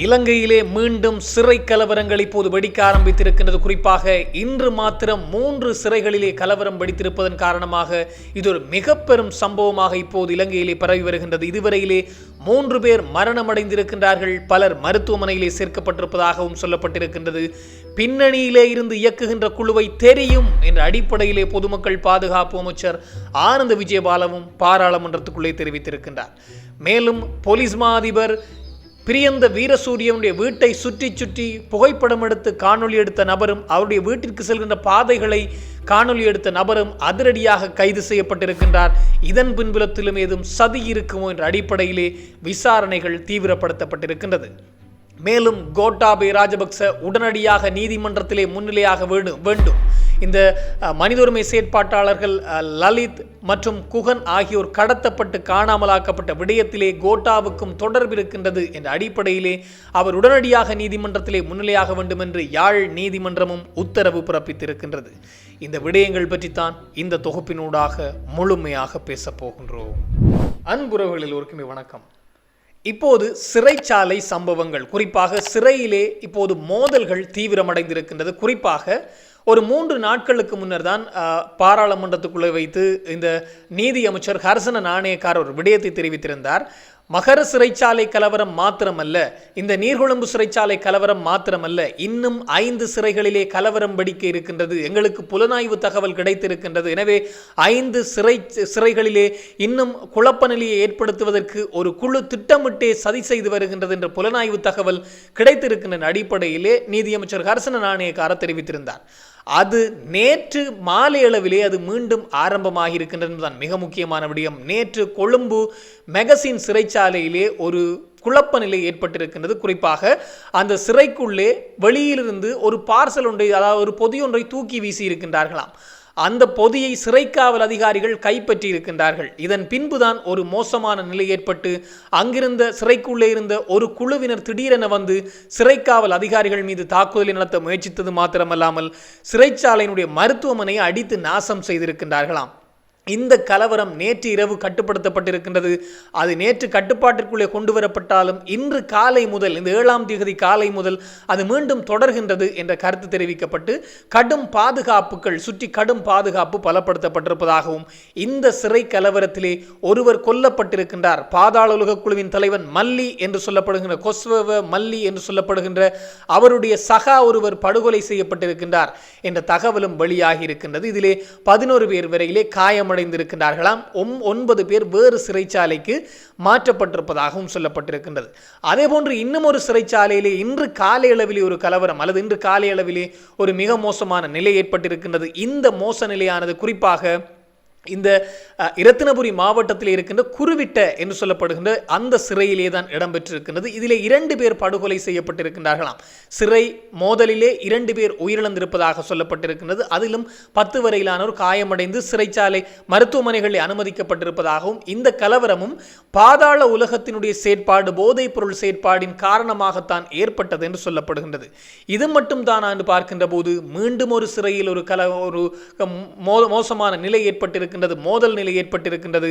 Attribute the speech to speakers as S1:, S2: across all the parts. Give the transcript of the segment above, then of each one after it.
S1: இலங்கையிலே மீண்டும் சிறை கலவரங்கள் இப்போது வெடிக்க ஆரம்பித்திருக்கின்றது. குறிப்பாக இன்று மாத்திரம் 3 சிறைகளிலே கலவரம் வெடித்திருப்பதன் காரணமாக இது ஒரு மிக பெரும் சம்பவமாக இப்போது இலங்கையிலே பரவி வருகின்றது. இதுவரையிலே 3 பேர் மரணமடைந்திருக்கின்றார்கள். பலர் மருத்துவமனையிலே சேர்க்கப்பட்டிருப்பதாகவும் சொல்லப்பட்டிருக்கின்றது. பின்னணியிலே இருந்து இயக்குகின்ற குழுவை தெரியும் என்ற அடிப்படையிலே பொதுமக்கள் பாதுகாப்பு அமைச்சர் ஆனந்த விஜயபாலவும் பாராளுமன்றத்துக்குள்ளே தெரிவித்திருக்கின்றார். மேலும் போலீஸ் மா அதிபர் பிரியந்த வீரசூரியனுடைய வீட்டை சுற்றி புகைப்படம் எடுத்து காணொலி எடுத்த நபரும் அவருடைய வீட்டிற்கு செல்கின்ற பாதைகளை காணொலி எடுத்த நபரும் அதிரடியாக கைது செய்யப்பட்டிருக்கின்றார். இதன் பின்புலத்திலும் ஏதும் சதி இருக்குமோ என்ற அடிப்படையிலே விசாரணைகள் தீவிரப்படுத்தப்பட்டிருக்கின்றது. மேலும் கோட்டாபய ராஜபக்ச உடனடியாக நீதிமன்றத்திலே முன்னிலையாக வேண்டும். இந்த மனித உரிமை செயற்பாட்டாளர்கள் லலித் மற்றும் குகன் ஆகியோர் கடத்தப்பட்டு காணாமலாக்கப்பட்ட விடயத்திலே கோட்டாவுக்கும் தொடர்பு இருக்கின்றது என்ற அடிப்படையிலே அவர் உடனடியாக நீதிமன்றத்திலே முன்னிலையாக வேண்டும் என்று யாழ் நீதிமன்றமும் உத்தரவு பிறப்பித்திருக்கின்றது. இந்த விடயங்கள் பற்றித்தான் இந்த தொகுப்பினூடாக முழுமையாக பேசப் போகின்றோம். அன்புறவுகளில் எல்லோருக்குமே வணக்கம். இப்போது சிறைச்சாலை சம்பவங்கள், குறிப்பாக சிறையிலே இப்போது மோதல்கள் தீவிரமடைந்திருக்கின்றது. குறிப்பாக ஒரு 3 நாட்களுக்கு முன்னர் தான் பாராளுமன்றத்துக்குள்ளே வைத்து இந்த நீதி அமைச்சர் ஹர்சன நாணயக்கார் ஒரு விடயத்தை தெரிவித்திருந்தார். மகர சிறைச்சாலை கலவரம் மாத்திரமல்ல, இந்த நீர்கொழும்பு சிறைச்சாலை கலவரம் மாத்திரமல்ல, இன்னும் 5 சிறைகளிலே கலவரம் வெடிக்க இருக்கின்றது. எங்களுக்கு புலனாய்வு தகவல் கிடைத்திருக்கின்றது. எனவே 5 சிறைகளிலே இன்னும் குழப்ப நிலையை ஏற்படுத்துவதற்கு ஒரு குழு திட்டமிட்டே சதி செய்து வருகின்றது என்ற புலனாய்வு தகவல் கிடைத்திருக்கின்ற அடிப்படையிலே நீதியமைச்சர் ஹர்சன நாணயக்கார தெரிவித்திருந்தார். அது நேற்று மாலை அளவிலே அது மீண்டும் ஆரம்பமாகி இருக்கின்றது என்பதுதான் மிக முக்கியமான விடயம். நேற்று கொழும்பு மெகசின் சிறைச்சாலையிலே ஒரு குழப்ப நிலை ஏற்பட்டிருக்கின்றது. குறிப்பாக அந்த சிறைக்குள்ளே வெளியிலிருந்து ஒரு பார்சல் ஒன்றை, அதாவது ஒரு பொதியொன்றை தூக்கி வீசி இருக்கின்றார்களாம். அந்த பொதியை சிறைக்காவல் அதிகாரிகள் கைப்பற்றி இருக்கின்றார்கள். இதன் பின்புதான் ஒரு மோசமான நிலை ஏற்பட்டு அங்கிருந்த சிறைக்குள்ளே இருந்த ஒரு குழுவினர் திடீரென வந்து சிறைக்காவல் அதிகாரிகள் மீது தாக்குதலை நடத்த முயற்சித்தது மாத்திரமல்லாமல் சிறைச்சாலையினுடைய மருத்துவமனையை அடித்து நாசம் செய்திருக்கின்றார்களாம். இந்த கலவரம் நேற்று இரவு கட்டுப்படுத்தப்பட்டிருக்கின்றது. அது நேற்று கட்டுப்பாட்டிற்குள்ளே கொண்டு வரப்பட்டாலும் இன்று காலை முதல், இந்த 7ஆம் தேதி காலை முதல் அது மீண்டும் தொடர்கின்றது என்ற கருத்து தெரிவிக்கப்பட்டு கடும் பாதுகாப்புகள் சுற்றி கடும் பாதுகாப்பு பலப்படுத்தப்பட்டிருப்பதாகவும், இந்த சிறை கலவரத்திலே ஒருவர் கொல்லப்பட்டிருக்கின்றார். பாதாள உலக குழுவின் தலைவன் மல்லி என்று சொல்லப்படுகின்ற கொஸ்வவ மல்லி என்று சொல்லப்படுகின்ற அவருடைய சகா ஒருவர் படுகொலை செய்யப்பட்டிருக்கின்றார் என்ற தகவலும் வெளியாகி இருக்கின்றது. இதிலே 11 பேர் வரையிலே காயம் அடைந்திருக்கின்றார்களாம். 9 பேர் வேறு சிறைச்சாலைக்கு மாற்றப்பட்டிருப்பதாகவும் சொல்லப்பட்டிருக்கின்றது. அதே போன்று இன்னும் ஒரு சிறைச்சாலையிலே இன்று காலை அளவிலே ஒரு கலவரம், அல்லது இன்று காலை அளவிலே ஒரு மிக மோசமான நிலை ஏற்பட்டிருக்கின்றது. இந்த மோச நிலையானது குறிப்பாக இந்த இரத்தினபுரி மாவட்டத்தில் இருக்கின்ற குருவிட்ட என்று சொல்லப்படுகின்ற அந்த சிறையிலே தான் இடம்பெற்றிருக்கின்றது. இதிலே 2 பேர் படுகொலை செய்யப்பட்டிருக்கின்றார்களாம். சிறை மோதலிலே 2 பேர் உயிரிழந்திருப்பதாக சொல்லப்பட்டிருக்கின்றது. அதிலும் 10 வரையிலானோர் காயமடைந்து சிறைச்சாலை மருத்துவமனைகளில் அனுமதிக்கப்பட்டிருப்பதாகவும், இந்த கலவரமும் பாதாள உலகத்தினுடைய செயற்பாடு, போதைப் பொருள் செயற்பாடின் காரணமாகத்தான் ஏற்பட்டது என்று சொல்லப்படுகின்றது. இது மட்டும் தான் என்று பார்க்கின்ற போது மீண்டும் ஒரு சிறையில் ஒரு மோசமான நிலை ஏற்பட்டிருக்கிறது, மோதல் நிலை ஏற்பட்டிருக்கின்றது.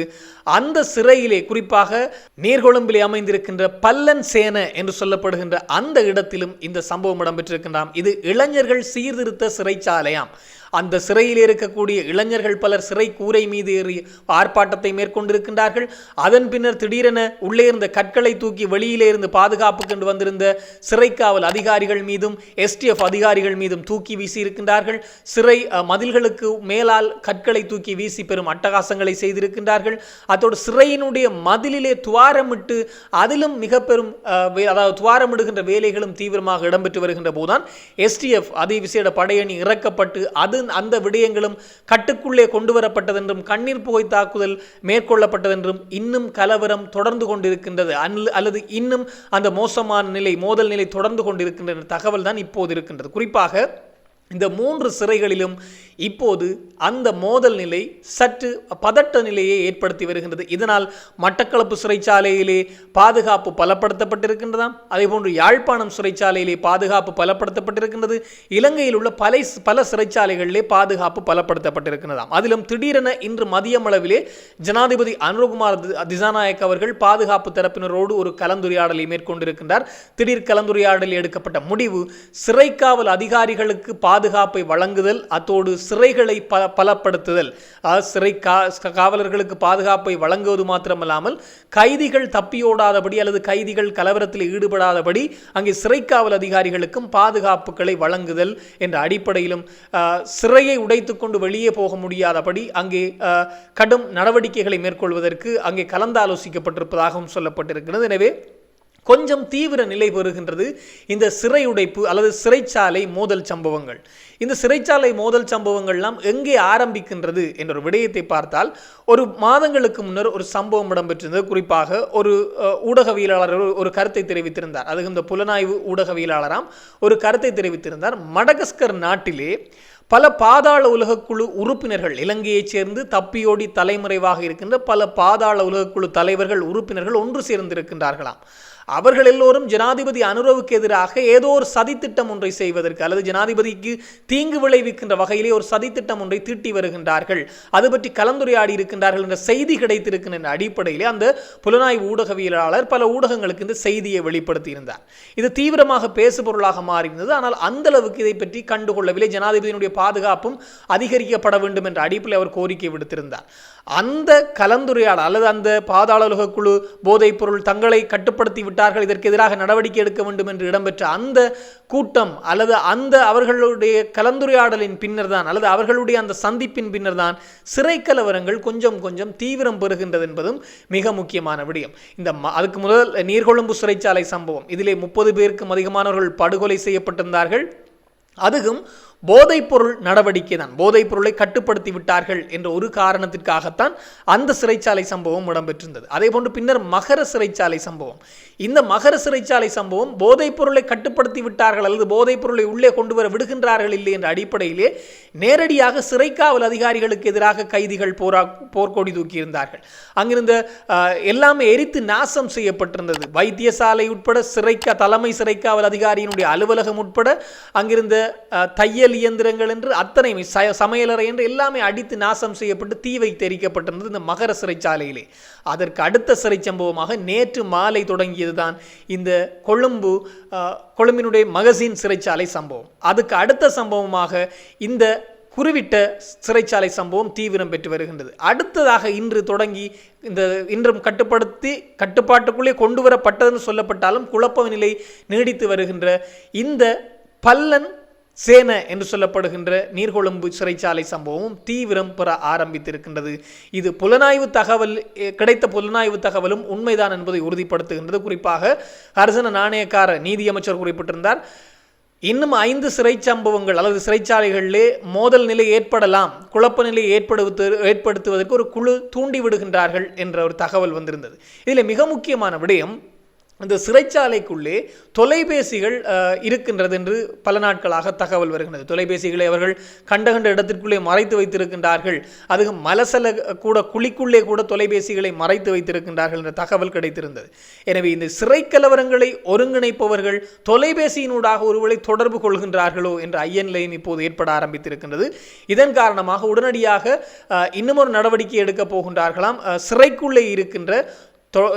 S1: அந்த சிறையிலே, குறிப்பாக நீர்கொழும்பிலே அமைந்திருக்கின்ற பல்லன் சேன என்று சொல்லப்படுகின்ற அந்த இடத்திலும் இந்த சம்பவம் இடம்பெற்றிருக்கின்றாம். இது இளைஞர்கள் சீர்திருத்த சிறைச்சாலையாம். அந்த சிறையில் இருக்கக்கூடிய இளைஞர்கள் பலர் சிறை கூரை மீது ஏறி ஆர்ப்பாட்டத்தை மேற்கொண்டிருக்கின்றார்கள். அதன் பின்னர் திடீரென உள்ளே இருந்த கற்களை தூக்கி வெளியிலே இருந்து பாதுகாப்பு கொண்டு வந்திருந்த சிறைக்காவல் அதிகாரிகள் மீதும் STF அதிகாரிகள் மீதும் தூக்கி வீசி இருக்கின்றார்கள். சிறை மதில்களுக்கு மேலால் கற்களை தூக்கி வீசி பெரும் அட்டகாசங்களை செய்திருக்கின்றார்கள். அதோடு சிறையினுடைய மதிலிலே துவாரமிட்டு அதிலும் மிக பெரும், அதாவது துவாரமிடுகின்ற வேலைகளும் தீவிரமாக இடம்பெற்று வருகின்ற போதுதான் STF அதிவிசேட படையணி இறக்கப்பட்டு அந்த விடயங்களும் கட்டுக்குள்ளே கொண்டு வரப்பட்டதென்றும், கண்ணீர் புகை தாக்குதல் மேற்கொள்ளப்பட்டதென்றும், இன்னும் கலவரம் தொடர்ந்து கொண்டிருக்கின்றது, அல்லது இன்னும் அந்த மோசமான நிலை, மோதல் நிலை தொடர்ந்து கொண்டிருக்கின்ற தகவல் தான் இப்போது இருக்கின்றது. குறிப்பாக இந்த 3 சிறைகளிலும் இப்போது அந்த மோதல் நிலை சற்று பதட்ட நிலையை ஏற்படுத்தி வருகின்றது. இதனால் மட்டக்களப்பு சிறைச்சாலையிலே பாதுகாப்பு பலப்படுத்தப்பட்டிருக்கின்றதாம். அதேபோன்று யாழ்ப்பாணம் சிறைச்சாலையிலே பாதுகாப்பு பலப்படுத்தப்பட்டிருக்கின்றது. இலங்கையில் உள்ள பல சிறைச்சாலைகளிலே பாதுகாப்பு பலப்படுத்தப்பட்டிருக்கின்றதாம். அதிலும் திடீரென இன்று மதியமளவிலே ஜனாதிபதி அனுரகுமார் திசாநாயக்க அவர்கள் பாதுகாப்பு தரப்பினரோடு ஒரு கலந்துரையாடலை மேற்கொண்டிருக்கின்றார். திடீர் கலந்துரையாடலில் எடுக்கப்பட்ட முடிவு சிறைக்காவல் அதிகாரிகளுக்கு பாதுகாப்பை வழங்குதல், அத்தோடு சிறைகளை பலப்படுத்துதல். சிறை காவலர்களுக்கு பாதுகாப்பை வழங்குவது மாத்திரமல்லாமல் கைதிகள் தப்பியோடாதபடி அல்லது கைதிகள் கலவரத்தில் ஈடுபடாதபடி அங்கே சிறைக்காவல் அதிகாரிகளுக்கும் பாதுகாப்புகளை வழங்குதல் என்ற அடிப்படையிலும் சிறையை உடைத்துக்கொண்டு வெளியே போக முடியாதபடி அங்கே கடும் நடவடிக்கைகளை மேற்கொள்வதற்கு அங்கே கலந்தாலோசிக்கப்பட்டிருப்பதாகவும் சொல்லப்பட்டிருக்கிறது. எனவே கொஞ்சம் தீவிர நிலை பெறுகின்றது இந்த சிறை உடைப்பு அல்லது சிறைச்சாலை மோதல் சம்பவங்கள். இந்த சிறைச்சாலை மோதல் சம்பவங்கள்லாம் எங்கே ஆரம்பிக்கின்றது என்ற ஒரு விடயத்தை பார்த்தால், ஒரு மாதங்களுக்கு முன்னர் ஒரு சம்பவம் இடம்பெற்றிருந்தது. குறிப்பாக ஒரு ஊடகவியலாளர் ஒரு கருத்தை தெரிவித்திருந்தார். அது இந்த புலனாய்வு ஊடகவியலாளராம் ஒரு கருத்தை தெரிவித்திருந்தார். மடகஸ்கர் நாட்டிலே பல பாதாள உலகக்குழு உறுப்பினர்கள், இலங்கையைச் சேர்ந்து தப்பியோடி தலைமறைவாக இருக்கின்ற பல பாதாள உலகக்குழு தலைவர்கள் உறுப்பினர்கள் ஒன்று சேர்ந்திருக்கின்றார்களாம். அவர்கள் எல்லோரும் ஜனாதிபதி அனுரவுக்கு எதிராக ஏதோ ஒரு சதித்திட்டம் ஒன்றை செய்வதற்கு அல்லது ஜனாதிபதிக்கு தீங்கு விளைவிக்கின்ற வகையிலே ஒரு சதித்திட்டம் ஒன்றை தீட்டி வருகின்றார்கள், அது பற்றி கலந்துரையாடி இருக்கின்றார்கள் என்ற செய்தி கிடைத்திருக்கின்ற அடிப்படையிலே அந்த புலனாய்வு ஊடகவியலாளர் பல ஊடகங்களுக்கு இந்த செய்தியை வெளிப்படுத்தியிருந்தார். இது தீவிரமாக பேசுபொருளாக மாறியிருந்தது. ஆனால் அந்த அளவுக்கு இதை பற்றி கண்டுகொள்ளவில்லை. ஜனாதிபதியினுடைய பாதுகாப்பும் அதிகரிக்கப்பட வேண்டும் என்ற அடிப்படையில் அவர் கோரிக்கை விடுத்திருந்தார். அந்த கலந்துரையாடல் அல்லது அந்த பாதாள உலகக்குழு போதைப் பொருள் தங்களை கட்டுப்படுத்தி விட்டார்கள், இதற்கு எதிராக நடவடிக்கை எடுக்க வேண்டும் என்று இடம்பெற்ற அந்த கூட்டம் அல்லது அந்த அவர்களுடைய கலந்துரையாடலின் பின்னர் தான் அல்லது அவர்களுடைய அந்த சந்திப்பின் பின்னர் தான் சிறை கலவரங்கள் கொஞ்சம் கொஞ்சம் தீவிரம் பெறுகின்றது என்பதும் மிக முக்கியமான விடயம். அதுக்கு முதல் நீர்கொழும்பு சிறைச்சாலை சம்பவம், இதிலே 30 பேருக்கும் அதிகமானவர்கள் படுகொலை செய்யப்பட்டிருந்தார்கள். அதுவும் போதைப்பொருள் நடவடிக்கை தான், போதைப் பொருளை கட்டுப்படுத்தி விட்டார்கள் என்ற ஒரு காரணத்திற்காகத்தான் அந்த சிறைச்சாலை சம்பவம் இடம்பெற்றிருந்தது. அதே போன்று பின்னர் மகர சிறைச்சாலை சம்பவம், இந்த மகர சிறைச்சாலை சம்பவம் போதைப் பொருளை கட்டுப்படுத்தி விட்டார்கள் அல்லது போதைப் பொருளை உள்ளே கொண்டு வர விடுகின்றார்கள் இல்லை என்ற அடிப்படையிலே நேரடியாக சிறைக்காவல் அதிகாரிகளுக்கு எதிராக கைதிகள் போர்க்கொடி தூக்கியிருந்தார்கள். அங்கிருந்த எல்லாமே எரித்து நாசம் செய்யப்பட்டிருந்தது. வைத்தியசாலை உட்பட தலைமை சிறைக்காவல் அதிகாரியினுடைய அலுவலகம் உட்பட அங்கிருந்த தையல் இயந்திரங்கள் என்று அத்தனை சமையலறை என்று எல்லாமே அடித்து நாசம் செய்யப்பட்டு தீ வைத்து எரிக்கப்பட்டிருந்தது இந்த மகர சிறைச்சாலையிலே. அதற்கு அடுத்த சிறை சம்பவமாக நேற்று மாலை தொடங்கியதுதான் இந்த கொழும்பினுடைய மகசின் சிறைச்சாலை சம்பவம். அதுக்கு அடுத்த சம்பவமாக இந்த குறிவிட்ட சிறைச்சாலை சம்பவம் தீவிரம் பெற்று வருகின்றது. அடுத்ததாக இன்று தொடங்கி இன்றும் கட்டுப்பாட்டுக்குள்ளே கொண்டு வரப்பட்டதுன்னு சொல்லப்பட்டாலும் குழப்ப நிலை நீடித்து வருகின்ற இந்த பல்லன் சேன என்று சொல்லப்படுகின்ற நீர்கொழும்பு சிறைச்சாலை சம்பவமும் தீவிரம் பெற ஆரம்பித்திருக்கின்றது. இது கிடைத்த புலனாய்வு தகவலும் உண்மைதான் என்பதை உறுதிப்படுத்துகின்றது. குறிப்பாக ஹர்சன நாணயக்கார நீதியமைச்சர் குறிப்பிட்டிருந்தார், இன்னும் 5 சிறை சம்பவங்கள் அல்லது சிறைச்சாலைகளிலே மோதல் நிலை ஏற்படலாம், குழப்ப நிலை ஏற்படுத்துவதற்கு ஒரு குழு தூண்டி விடுகின்றார்கள் என்ற ஒரு தகவல் வந்திருந்தது. இதில் மிக முக்கியமான விடயம், இந்த சிறைச்சாலைக்குள்ளே தொலைபேசிகள் இருக்கின்றது என்று பல நாட்களாக தகவல் வருகின்றது. தொலைபேசிகளை அவர்கள் கண்ட இடத்திற்குள்ளே மறைத்து வைத்திருக்கின்றார்கள், அதுவும் மலசல கூட குழிக்குள்ளே கூட தொலைபேசிகளை மறைத்து வைத்திருக்கின்றார்கள் என்ற தகவல் கிடைத்திருந்தது. எனவே இந்த சிறை கலவரங்களை ஒருங்கிணைப்பவர்கள் தொலைபேசியினூடாக ஒருவேளை தொடர்பு கொள்கின்றார்களோ என்ற ஐயநிலையும் இப்போது ஏற்பட ஆரம்பித்திருக்கின்றது. இதன் காரணமாக உடனடியாக இன்னும் ஒரு நடவடிக்கை எடுக்க போகின்றார்களாம். சிறைக்குள்ளே இருக்கின்ற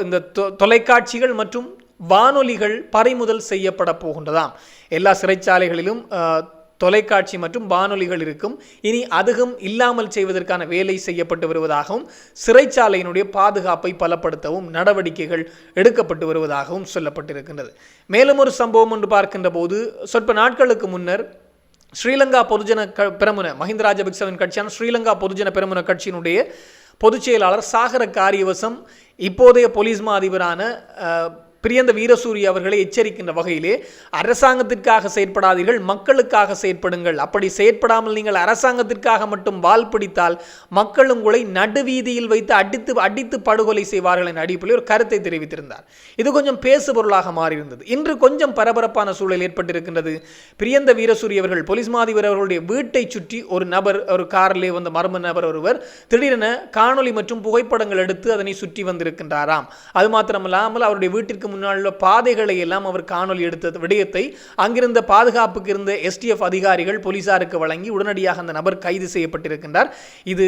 S1: இந்த தொலைக்காட்சிகள் மற்றும் வானொலிகள் பறிமுதல் செய்யப்பட போகின்றதாம். எல்லா சிறைச்சாலைகளிலும் தொலைக்காட்சி மற்றும் வானொலிகள் இருக்கும். இனி அதுவும் இல்லாமல் செய்வதற்கான வேலை செய்யப்பட்டு வருவதாகவும் சிறைச்சாலையினுடைய பாதுகாப்பை பலப்படுத்தவும் நடவடிக்கைகள் எடுக்கப்பட்டு வருவதாகவும் சொல்லப்பட்டிருக்கின்றது. மேலும் ஒரு சம்பவம் ஒன்று பார்க்கின்ற போது, சொற்ப நாட்களுக்கு முன்னர் ஸ்ரீலங்கா பொதுஜன பெரமுன மஹிந்த ராஜபக்சவின் கட்சியான ஸ்ரீலங்கா பொதுஜன பெரமுன கட்சியினுடைய பொதுச் செயலாளர் சாகர காரியவசம் இப்போதைய போலீஸ் மா அதிபரான பிரியந்த வீரசூரிய அவர்களை எச்சரிக்கின்ற வகையிலே அரசாங்கத்திற்காக செயற்படாதீர்கள், மக்களுக்காக செயற்படுங்கள். அப்படி செயற்படாமல் நீங்கள் அரசாங்கத்திற்காக மட்டும் வால் பிடித்தால் மக்கள் உங்களை நடுவீதியில் வைத்து அடித்து படுகொலை செய்வார்கள் என்ற அடிப்படையில் ஒரு கருத்தை தெரிவித்திருந்தார். இது கொஞ்சம் பேசுபொருளாக மாறியிருந்தது. இன்று கொஞ்சம் பரபரப்பான சூழல் ஏற்பட்டிருக்கின்றது. பிரியந்த வீரசூரிய அவர்கள் போலீஸ் மாதிபர் அவர்களுடைய வீட்டை சுற்றி ஒரு நபர், ஒரு காரிலே வந்த மர்ம நபர் ஒருவர் திடீரென காணொலி மற்றும் புகைப்படங்கள் எடுத்து அதனை சுற்றி வந்திருக்கின்றாராம். அது மாத்திரமல்லாமல் அவருடைய வீட்டிற்கு முன்னால் உள்ள பாதைகளை எல்லாம் அவர் காணொலி எடுத்த விடயத்தை அங்கிருந்த பாதுகாப்புக்கு இருந்த STF அதிகாரிகள் போலீசாருக்கு வழங்கி உடனடியாக அந்த நபர் கைது செய்யப்பட்டிருக்கின்றார். இது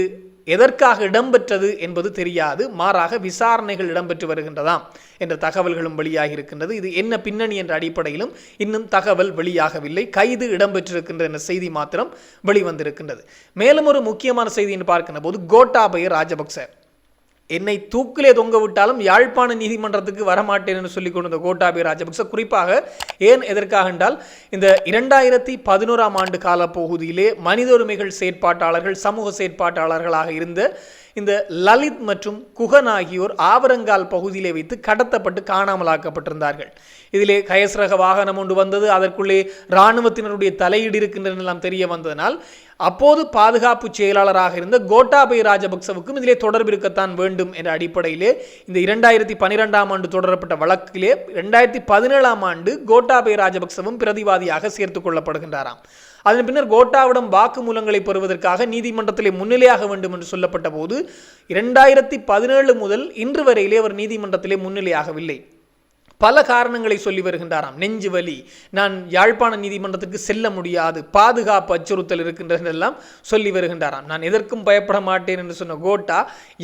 S1: எதற்காக இடம்பெற்றது என்பது தெரியாது, மாறாக விசாரணைகள் இடம்பெற்று வருகின்றதாம் என்ற தகவல்களும் வெளியாகி இருக்கின்றது. இது என்ன பின்னணி என்ற அடிப்படையிலும் இன்னும் தகவல் வெளியாகவில்லை. கைது இடம்பெற்றிருக்கின்ற என்ற செய்தி மாத்திரம் வெளிவந்திருக்கின்றது. மேலும் ஒரு முக்கியமான செய்தி என்று பார்க்கின்ற போது கோட்டாபய ராஜபக்ச என்னை தூக்கிலே தொங்க விட்டாலும் யாழ்ப்பாண நீதிமன்றத்துக்கு வரமாட்டேன் என்று சொல்லிக் கொண்ட கோட்டாபய ராஜபக்ச குறிப்பாக எதற்காக என்றால் இந்த 2011ஆம் ஆண்டு கால பகுதியிலே மனித உரிமைகள் செயற்பாட்டாளர்கள், சமூக செயற்பாட்டாளர்களாக இருந்த இந்த லலித் மற்றும் குகன் ஆகியோர் ஆவரங்கால் பகுதியிலே வைத்து கடத்தப்பட்டு காணாமலாக்கப்பட்டிருந்தார்கள். இதிலே கயஸ்ரக வாகனம் ஒன்று வந்தது, அதற்குள்ளே இராணுவத்தினருடைய தலையீடு இருக்கின்றனெல்லாம் தெரிய வந்ததனால் அப்போது பாதுகாப்பு செயலாளராக இருந்த கோட்டாபய ராஜபக்சவுக்கும் இதிலே தொடர்பு இருக்கத்தான் வேண்டும் என்ற அடிப்படையிலே இந்த 2012ஆம் ஆண்டு தொடரப்பட்ட வழக்கிலே 2017ஆம் ஆண்டு கோட்டாபய ராஜபக்சவும் பிரதிவாதியாக சேர்த்துக் கொள்ளப்படுகின்றாராம். அதன் பின்னர் கோட்டாவிடம் வாக்குமூலங்களை பெறுவதற்காக நீதிமன்றத்திலே முன்னிலையாக வேண்டும் என்று சொல்லப்பட்ட போது 2017 முதல் இன்று வரையிலே அவர் நீதிமன்றத்திலே முன்னிலையாகவில்லை. பல காரணங்களை சொல்லி வருகின்றாராம். நெஞ்சு வலி, நான் யாழ்ப்பாண நீதிமன்றத்துக்கு செல்ல முடியாது, பாதுகாப்பு அச்சுறுத்தல் இருக்கின்றதெல்லாம் சொல்லி வருகின்றாராம். நான் எதற்கும் பயப்பட மாட்டேன் என்று சொன்ன கோட்டா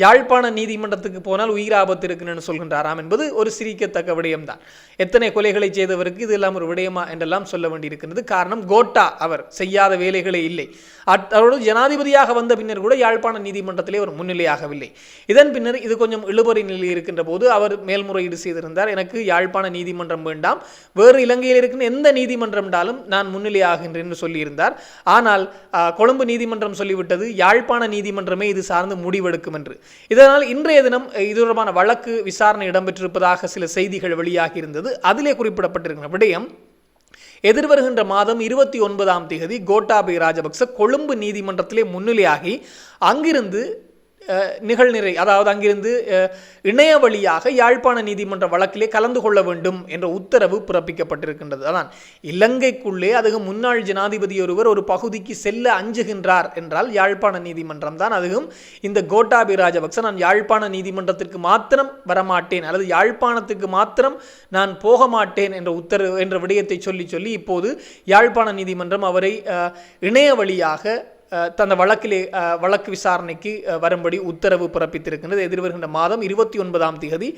S1: யாழ்ப்பாண நீதிமன்றத்துக்கு போனால் உயிராபத்து இருக்குன்னு சொல்கின்றாராம் என்பது ஒரு சிரிக்கத்தக்க விடயம்தான். எத்தனை கொலைகளை செய்தவருக்கு இதெல்லாம் ஒரு விடயமா என்றெல்லாம் சொல்ல வேண்டியிருக்கிறது. காரணம், கோட்டா அவர் செய்யாத வேலைகளே இல்லை. அவரோடு ஜனாதிபதியாக வந்த பின்னர் கூட யாழ்ப்பாண நீதிமன்றத்திலே ஒரு முன்னிலையாகவில்லை. இதன் பின்னர் இது கொஞ்சம் இழுபறி நிலையில் இருக்கின்ற போது அவர் மேல்முறையீடு செய்திருந்தார். எனக்கு யாழ்ப்பாண நீதிமன்றம் வேண்டாம், வேறு இலங்கையில் இருக்கின்ற எந்த நீதிமன்றம் என்றாலும் நான் முன்னிலையாகின்றேன் என்று சொல்லியிருந்தார். ஆனால் கொழும்பு நீதிமன்றம் சொல்லிவிட்டது யாழ்ப்பாண நீதிமன்றமே இது சார்ந்து முடிவெடுக்கும் என்று. இதனால் இன்றைய தினம் இது தொடர்பான வழக்கு விசாரணை இடம்பெற்றிருப்பதாக சில செய்திகள் வெளியாகி இருந்தது. அதிலே குறிப்பிடப்பட்டிருக்கிற விடயம், எதிர்வருகின்ற மாதம் 29ஆம் தேதி கோட்டாபய ராஜபக்ச கொழும்பு நீதிமன்றத்திலே முன்னிலையாகி அங்கிருந்து நிகழ்நிறை, அதாவது அங்கிருந்து இணைய வழியாக யாழ்ப்பாண நீதிமன்ற வழக்கிலே கலந்து கொள்ள வேண்டும் என்ற உத்தரவு பிறப்பிக்கப்பட்டிருக்கின்றது. அதான் இலங்கைக்குள்ளே அதுவும் முன்னாள் ஜனாதிபதி ஒருவர் ஒரு பகுதிக்கு செல்ல அஞ்சுகின்றார் என்றால் யாழ்ப்பாண நீதிமன்றம் தான். அதுவும் இந்த கோட்டாபய ராஜபக்ச நான் யாழ்ப்பாண நீதிமன்றத்திற்கு மாத்திரம் வரமாட்டேன் அல்லது யாழ்ப்பாணத்துக்கு மாத்திரம் நான் போக மாட்டேன் என்ற உத்தரவு என்ற விடயத்தை சொல்லி இப்போது யாழ்ப்பாண நீதிமன்றம் அவரை இணைய வழியாக தந்த வழக்கு விசாரணைக்கு வரும்படி உத்தரவு பிறப்பித்திருக்கின்றது. எதிர்வருகின்ற மாதம் 29ஆம் தேதி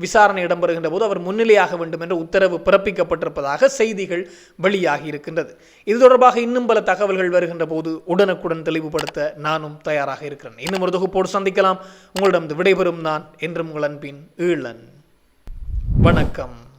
S1: விசாரணை இடம்பெறுகின்ற போது அவர் முன்னிலையாக வேண்டும் என்ற உத்தரவு பிறப்பிக்கப்பட்டிருப்பதாக செய்திகள் வெளியாகி இருக்கின்றது. இது தொடர்பாக இன்னும் பல தகவல்கள் வருகின்ற போது உடனுக்குடன் தெளிவுபடுத்த நானும் தயாராக இருக்கிறேன். இன்னும் ஒரு தொகுப்போடு சந்திக்கலாம். உங்களிடம் விடைபெறும் நான் என்றும் உங்கள் அன்பின் ஈழன். வணக்கம்.